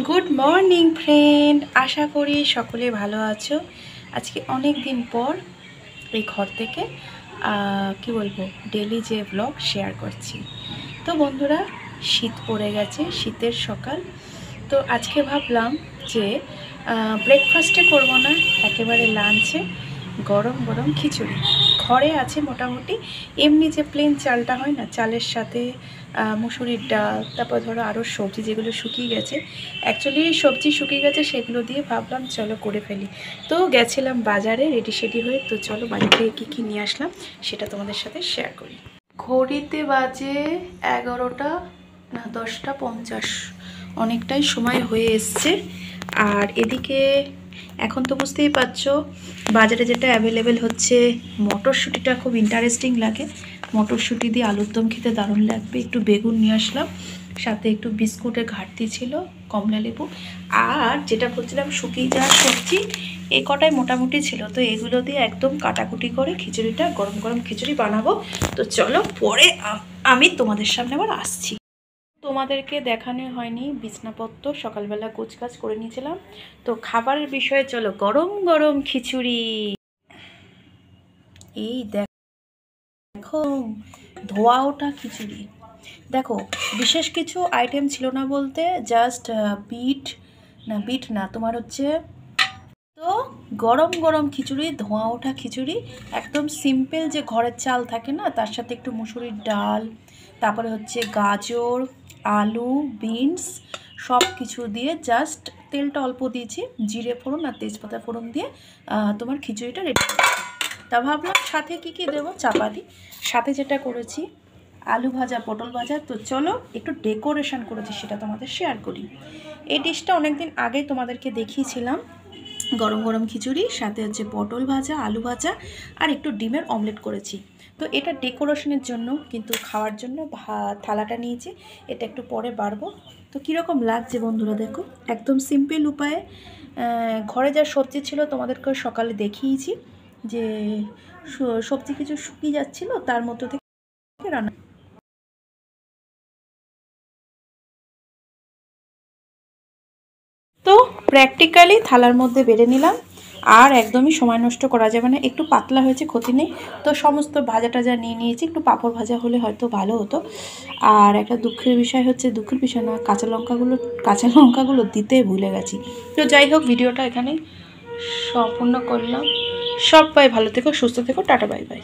Good morning friend, আশা করি সকলে ভালো আছো। আজকে অনেক দিন পর এই ঘর থেকে কি বলবো ডেলি যে ব্লগ শেয়ার করছি। তো বন্ধুরা, শীত পড়ে গেছে, শীতের সকাল। তো আজকে ভাবলাম যে ব্রেকফাস্টে করব না, একেবারে লাঞ্চে গরম গরম খিচুড়ি ঘরে আছে মোটামুটি। এমনি যে প্লেন চালটা হয় না, চালের সাথে মুসুরির ডাল, তারপর ধরো আরও সবজি যেগুলো শুকিয়ে গেছে, অ্যাকচুয়ালি সবজি শুকিয়ে গেছে, সেগুলো দিয়ে ভাবলাম চলো করে ফেলি। তো গেছিলাম বাজারে রেডি সেডি হয়ে। তো চলো বাজার থেকে কী কী নিয়ে আসলাম সেটা তোমাদের সাথে শেয়ার করি। ঘড়িতে বাজে 11টা না 10টা 50, অনেকটাই সময় হয়ে এসছে। আর এদিকে এখন তো বুঝতেই পারছো বাজারে যেটা অ্যাভেলেবেল হচ্ছে, মটরশুঁটিটা খুব ইন্টারেস্টিং লাগে। মটরশুঁটি দিয়ে আলুর দম খেতে দারুণ লাগবে। একটু বেগুন নিয়ে আসলাম, সাথে একটু বিস্কুটের ঘাটতি ছিল, কমলা লেবু, আর যেটা বলছিলাম শুকিয়ে যাওয়া সবজি, এই কটাই মোটামুটি ছিল। তো এগুলো দিয়ে একদম কাটাকুটি করে খিচুড়িটা, গরম গরম খিচুড়ি বানাবো। তো চলো পরে আমি তোমাদের সামনে আবার আসছি। তোমাদেরকে দেখানো হয়নি, বিছনাপত্র সকালবেলা গোছগাছ করে নিয়েছিলাম। তো খাবারের বিষয়ে চলো, গরম গরম খিচুড়ি। এই দেখো ধোয়া ওঠা খিচুড়ি। দেখো বিশেষ কিছু আইটেম ছিল না বলতে, জাস্ট বিট না তোমার হচ্ছে। তো গরম গরম খিচুড়ি, ধোঁয়া ওঠা খিচুড়ি, একদম সিম্পল, যে ঘরের চাল থাকে না, তার সাথে একটু মুসুরির ডাল, তারপরে হচ্ছে গাজর, আলু, বিনস, সব কিছু দিয়ে জাস্ট তেলটা অল্প দিয়েছি, জিরে ফোড়ন আর তেজপাতা ফোড়ন দিয়ে তোমার খিচুড়িটা রেডি করেছি। তা ভাবলাম সাথে কী কী দেবো, চাপাতি, সাথে যেটা করেছি আলু ভাজা, পটল ভাজা। তো চলো একটু ডেকোরেশন করেছি সেটা তোমাদের শেয়ার করি। এই ডিশটা অনেকদিন আগে তোমাদেরকে দেখিয়েছিলাম, গরম গরম খিচুড়ি, সাথে হচ্ছে পটল ভাজা, আলু ভাজা, আর একটু ডিমের অমলেট করেছি। তো এটা ডেকোরেশনের জন্য, কিন্তু খাওয়ার জন্য থালাটা নিয়েছি, এটা একটু পরে বাড়বো। তো কীরকম লাগছে বন্ধুরা দেখো, একদম সিম্পল উপায়ে ঘরে যা সবজি ছিল তোমাদেরকে সকালে দেখিয়েছি, যে সবজি কিছু শুকিয়ে যাচ্ছিলো, তার মধ্যে থেকে রান্না। তো প্র্যাকটিক্যালি থালার মধ্যে বেড়ে নিলাম, আর একদমই সময় নষ্ট করা যাবে না। একটু পাতলা হয়েছে, ক্ষতি নেই। তো সমস্ত ভাজা টাজা নিয়ে নিয়েছি, একটু পাঁপড় ভাজা হলে হয়তো ভালো হতো। আর একটা দুঃখের বিষয় হচ্ছে, দুঃখের বিষয় না, কাঁচা লঙ্কাগুলো দিতে ভুলে গেছি। তো যাই হোক, ভিডিওটা এখানেই সম্পূর্ণ করলাম। সবাই ভালো থেকো, সুস্থ থেকো, টাটা বাই বাই।